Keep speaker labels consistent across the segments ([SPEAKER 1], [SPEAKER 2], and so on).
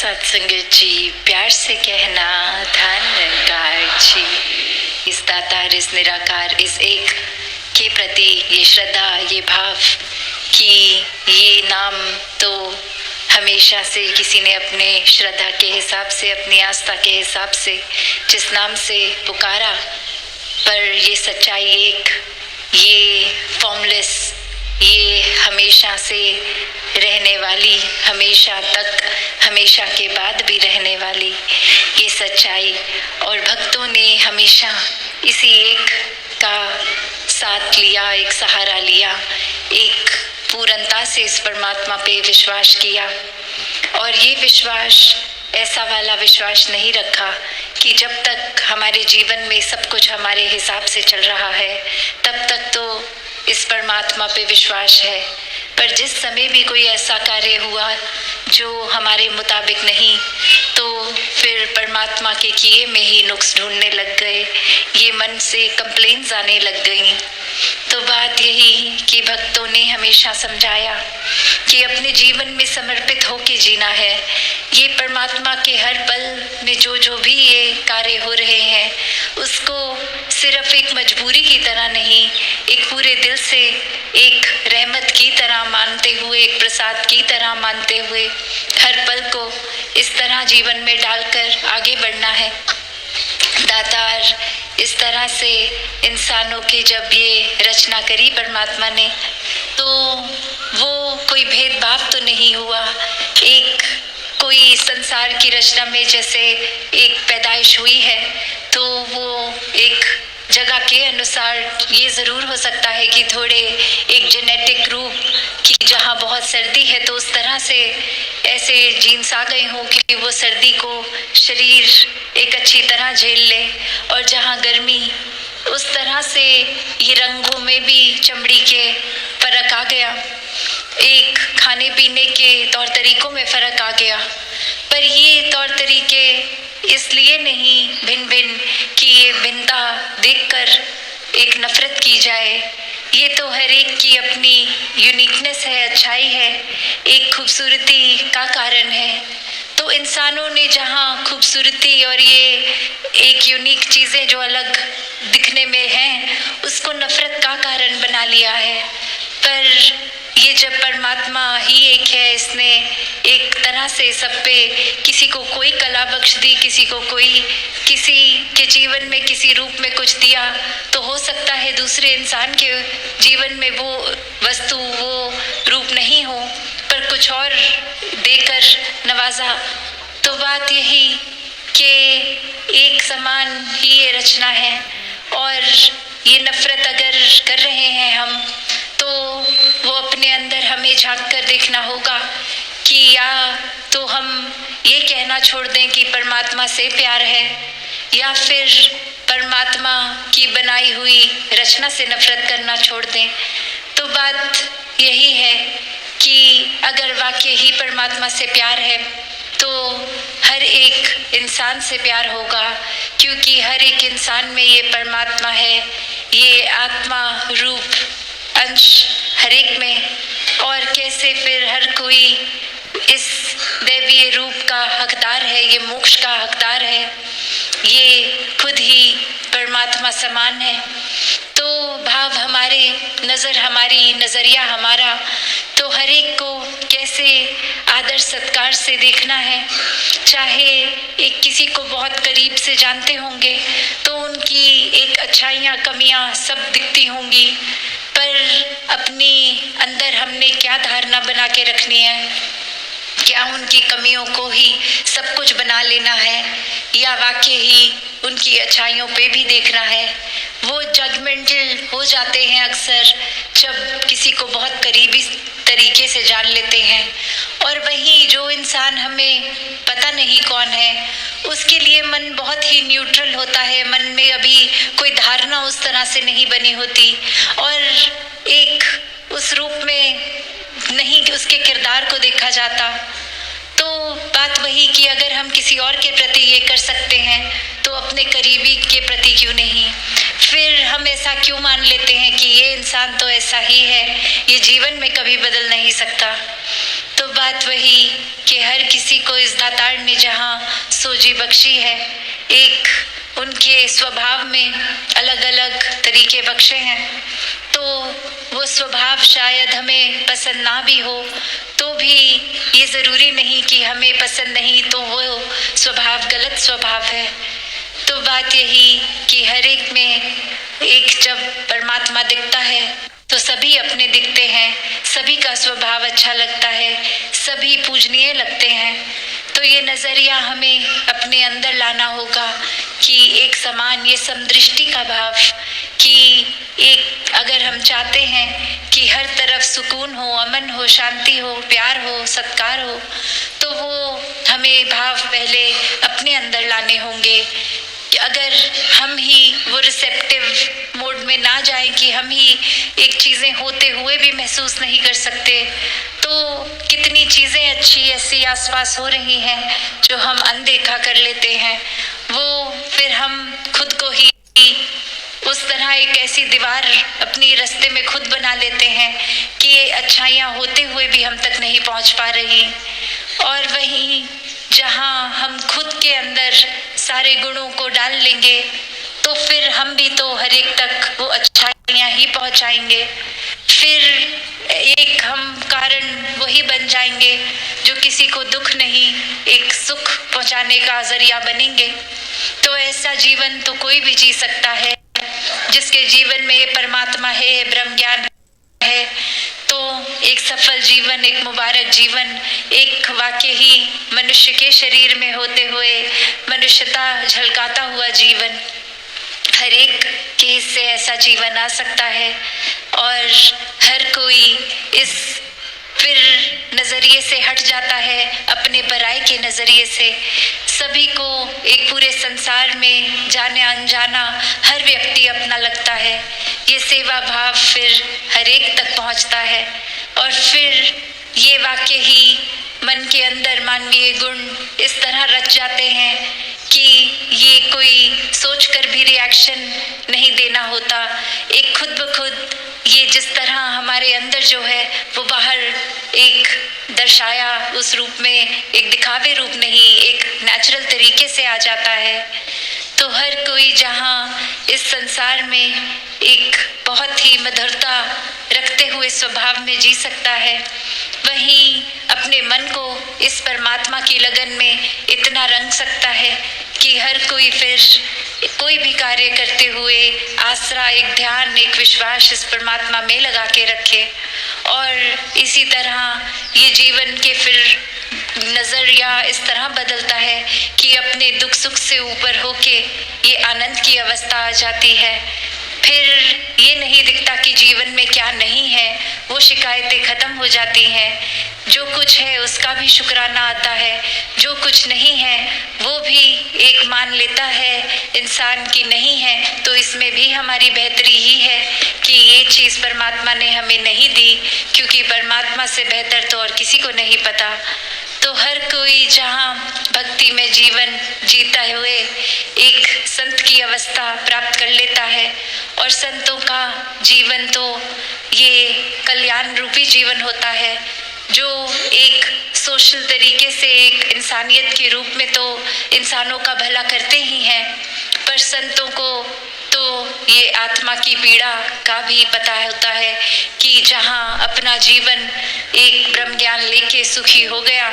[SPEAKER 1] सत्संगत जी, प्यार से कहना धन्यकार जी। इस दातार, इस निराकार, इस एक के प्रति ये श्रद्धा, ये भाव कि ये नाम तो हमेशा से किसी ने अपने श्रद्धा के हिसाब से, अपनी आस्था के हिसाब से जिस नाम से पुकारा, पर ये सच्चाई एक, ये फॉर्मलेस, ये हमेशा से रहने वाली, हमेशा तक, हमेशा के बाद भी रहने वाली ये सच्चाई, और भक्तों ने हमेशा इसी एक का साथ लिया, एक सहारा लिया, एक पूर्णता से इस परमात्मा पे विश्वास किया। और ये विश्वास ऐसा वाला विश्वास नहीं रखा कि जब तक हमारे जीवन में सब कुछ हमारे हिसाब से चल रहा है तब तक तो इस परमात्मा पे विश्वास है, पर जिस समय भी कोई ऐसा कार्य हुआ जो हमारे मुताबिक नहीं, तो फिर परमात्मा के किए में ही नुक्स ढूंढने लग गए, ये मन से कंप्लेंट्स आने लग गई। तो बात यही कि भक्तों ने हमेशा समझाया कि अपने जीवन में समर्पित होके जीना है। ये परमात्मा के हर पल में जो जो भी ये कार्य हो रहे हैं उसको सिर्फ एक मजबूरी की तरह नहीं, एक पूरे दिल से, एक रहमत की तरह मानते हुए, एक प्रसाद की तरह मानते हुए हर पल को इस तरह जीवन में डालकर आगे बढ़ना है। दातार इस तरह से इंसानों की जब ये रचना करी परमात्मा ने, तो वो कोई भेदभाव तो नहीं हुआ। एक कोई संसार की रचना में जैसे एक पैदाइश हुई है तो वो एक जगह के अनुसार ये ज़रूर हो सकता है कि थोड़े एक जेनेटिक रूप की, जहाँ बहुत सर्दी है तो उस तरह से ऐसे जीन्स आ गए हों कि वो सर्दी को शरीर एक अच्छी तरह झेल ले, और जहाँ गर्मी, उस तरह से ये रंगों में भी चमड़ी के फर्क आ गया, एक खाने पीने के तौर तरीकों में फ़र्क आ गया। पर ये तौर तरीके इसलिए नहीं भिन्न भिन्न कि ये भिन्नता देखकर एक नफरत की जाए, ये तो हर एक की अपनी यूनिकनेस है, अच्छाई है, एक खूबसूरती का कारण है। तो इंसानों ने जहाँ खूबसूरती और ये एक यूनिक चीज़ें जो अलग दिखने में हैं उसको नफरत का कारण बना लिया है। पर ये जब परमात्मा ही एक है, इसने एक तरह से सब पे किसी को कोई कला बख्श दी, किसी को कोई किसी के जीवन में किसी रूप में कुछ दिया, तो हो सकता है दूसरे इंसान के जीवन में वो वस्तु, वो रूप नहीं हो, पर कुछ और देकर नवाजा। तो बात यही कि एक समान ही ये रचना है, और ये नफरत अगर कर रहे हैं हम, तो वो अपने अंदर हमें झांक कर देखना होगा कि या तो हम ये कहना छोड़ दें कि परमात्मा से प्यार है, या फिर परमात्मा की बनाई हुई रचना से नफरत करना छोड़ दें। तो बात यही है कि अगर वाकई ही परमात्मा से प्यार है तो हर एक इंसान से प्यार होगा, क्योंकि हर एक इंसान में ये परमात्मा है, ये आत्मा रूप अंश हर एक में। और कैसे फिर हर कोई इस दैवीय रूप का हकदार है, ये मोक्ष का हकदार है, ये खुद ही परमात्मा समान है। तो भाव हमारे, नज़र हमारी, नज़रिया हमारा, तो हर एक को कैसे आदर सत्कार से देखना है। चाहे एक किसी को बहुत करीब से जानते होंगे तो उनकी एक अच्छाइयाँ, कमियाँ सब दिखती होंगी, पर अपनी अंदर हमने क्या धारणा बना के रखनी है, क्या उनकी कमियों को ही सब कुछ बना लेना है, या वाकई ही उनकी अच्छाइयों पे भी देखना है। वो जजमेंटल हो जाते हैं अक्सर जब किसी को बहुत करीबी तरीके से जान लेते हैं, और वहीं जो इंसान हमें पता नहीं कौन है उसके लिए मन बहुत ही न्यूट्रल होता है, मन में अभी कोई धारणा उस तरह से नहीं बनी होती, और एक उस रूप में नहीं उसके किरदार को देखा जाता। तो बात वही कि अगर हम किसी और के प्रति ये कर सकते हैं तो अपने करीबी के प्रति क्यों नहीं। फिर हम ऐसा क्यों मान लेते हैं कि ये इंसान तो ऐसा ही है, ये जीवन में कभी बदल नहीं सकता। तो बात वही कि हर किसी को इस दातार ने जहाँ सोजी बख्शी है, एक उनके स्वभाव में अलग अलग तरीके बख्शे हैं, तो वो स्वभाव शायद हमें पसंद ना भी हो तो भी ये ज़रूरी नहीं कि हमें पसंद नहीं तो वो स्वभाव गलत स्वभाव है। तो बात यही कि हर एक में एक जब परमात्मा दिखता है तो सभी अपने दिखते हैं, सभी का स्वभाव अच्छा लगता है, सभी पूजनीय लगते हैं। तो ये नज़रिया हमें अपने अंदर लाना होगा कि एक समान, ये समदृष्टि का भाव कि एक अगर हम चाहते हैं कि हर तरफ सुकून हो, अमन हो, शांति हो, प्यार हो, सत्कार हो, तो वो हमें भाव पहले अपने अंदर लाने होंगे। अगर हम ही वो रिसेप्टिव मोड में ना जाएं कि हम ही एक चीज़ें होते हुए भी महसूस नहीं कर सकते, तो कितनी चीज़ें अच्छी ऐसी आसपास हो रही हैं जो हम अनदेखा कर लेते हैं। वो फिर हम खुद को ही उस तरह एक ऐसी दीवार अपनी रास्ते में खुद बना लेते हैं कि ये अच्छाइयाँ होते हुए भी हम तक नहीं पहुँच पा रही। और वहीं जहाँ हम खुद के अंदर सारे गुणों को डाल लेंगे तो फिर हम भी तो हर एक तक वो अच्छाइयाँ ही पहुँचाएंगे। फिर एक हम कारण वही बन जाएंगे जो किसी को दुख नहीं, एक सुख पहुँचाने का जरिया बनेंगे। तो ऐसा जीवन तो कोई भी जी सकता है जिसके जीवन में ये परमात्मा है, ब्रह्म ज्ञान है। तो एक सफल जीवन, एक मुबारक जीवन, एक वाकई ही मनुष्य के शरीर में होते हुए मनुष्यता झलकाता हुआ जीवन, हर एक के हिस्से ऐसा जीवन आ सकता है। और हर कोई इस फिर नज़रिए से हट जाता है, अपने पराये के नज़रिए से। सभी को एक पूरे संसार में जाने अनजाना हर व्यक्ति अपना लगता है। ये सेवा भाव फिर हर एक तक पहुंचता है और फिर ये वाकई ही मन के अंदर मानवीय गुण इस तरह रच जाते हैं कि ये कोई सोचकर भी रिएक्शन नहीं देना होता। एक खुद ब खुद ये जिस तरह हमारे अंदर जो है वो बाहर एक दर्शाया उस रूप में, एक दिखावे रूप नहीं, एक नेचुरल तरीके से आ जाता है। तो हर कोई जहाँ इस संसार में एक बहुत ही मधुरता रखते हुए स्वभाव में जी सकता है, वहीं अपने मन को इस परमात्मा की लगन में इतना रंग सकता है कि हर कोई फिर कोई भी कार्य करते हुए आसरा, एक ध्यान, एक विश्वास इस परमात्मा में लगा के रखे। और इसी तरह ये जीवन के फिर नज़रिया इस तरह बदलता है कि अपने दुख सुख से ऊपर होके ये आनंद की अवस्था आ जाती है। फिर ये नहीं दिखता कि जीवन में क्या नहीं है, वो शिकायतें ख़त्म हो जाती हैं। जो कुछ है उसका भी शुक्राना आता है, जो कुछ नहीं है वो भी एक मान लेता है इंसान की नहीं है, तो इसमें भी हमारी बेहतरी ही है कि ये चीज़ परमात्मा ने हमें नहीं दी, क्योंकि परमात्मा से बेहतर तो और किसी को नहीं पता। तो हर कोई जहाँ भक्ति में जीवन जीता हुए एक संत की अवस्था प्राप्त कर लेता है। और संतों का जीवन तो ये कल्याण रूपी जीवन होता है, जो एक सोशल तरीके से एक इंसानियत के रूप में तो इंसानों का भला करते ही हैं, पर संतों को तो ये आत्मा की पीड़ा का भी पता होता है कि जहाँ अपना जीवन एक ब्रह्म ज्ञान लेके सुखी हो गया,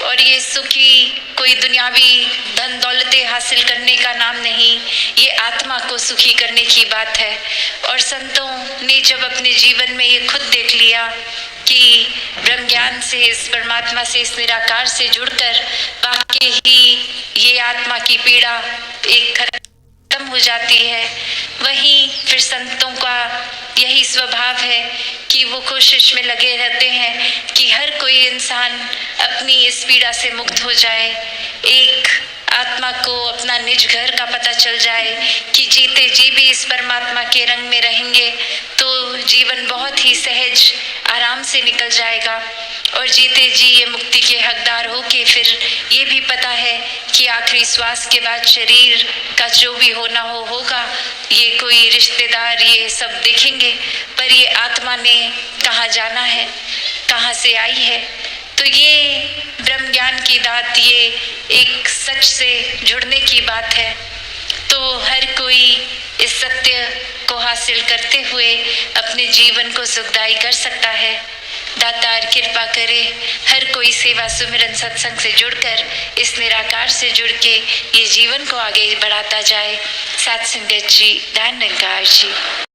[SPEAKER 1] और ये सुखी कोई दुनियावी धन दौलतें हासिल करने का नाम नहीं, ये आत्मा को सुखी करने की बात है। और संतों ने जब अपने जीवन में ये खुद देख लिया कि ब्रह्म ज्ञान से, इस परमात्मा से, इस निराकार से जुड़कर वाकई ही ये आत्मा की पीड़ा एक खत्म हो जाती है, वहीं फिर संतों का यही स्वभाव है कि वो कोशिश में लगे रहते हैं कि हर कोई इंसान अपनी इस पीड़ा से मुक्त हो जाए, एक आत्मा को अपना निज घर का पता चल जाए कि जीते जी भी इस परमात्मा के रंग में रहेंगे तो जीवन बहुत ही सहज आराम से निकल जाएगा। और जीते जी ये मुक्ति के हकदार हो के फिर ये भी पता है कि आखिरी श्वास के बाद शरीर का जो भी होना होगा, ये कोई रिश्तेदार ये सब देखेंगे, पर ये आत्मा ने कहाँ जाना है, कहाँ से आई है। तो ये ब्रह्म अर्थात ये एक सच से जुड़ने की बात है। तो हर कोई इस सत्य को हासिल करते हुए अपने जीवन को सुखदायी कर सकता है। दातार कृपा करे हर कोई सेवा सुमिरन सत्संग से जुड़कर इस निराकार से जुड़ के ये जीवन को आगे बढ़ाता जाए। सत्संगत जी, धन निरंकार जी।